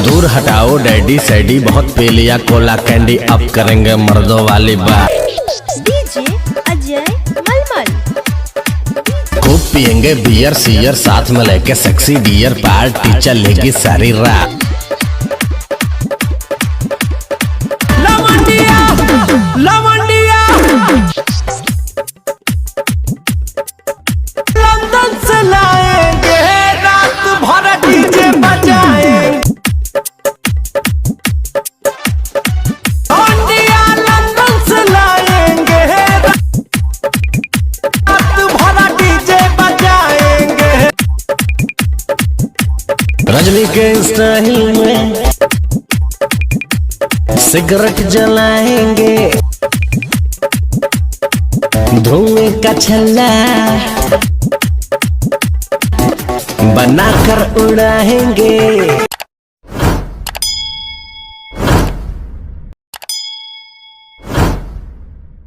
दूर हटाओ डैडी सैडी, बहुत पी लिया कोला कैंडी, अब करेंगे मर्दों वाली बात। डीजे अजय मलमल। खूब पियेंगे बियर सियर, साथ में लेके सेक्सी डियर, पार्टी चलेगी सारी रात। लवंडिया लवंडिया लंदन से लाएंगे, रात भर डीजे बजाएंगे। लवंडिया लंदन से लाएंगे, रात भर डीजे बजाएंगे। रजनी के स्टाइल में सिगरेट जलाएंगे, धुएं का छल्ला बनाकर उड़ाएंगे।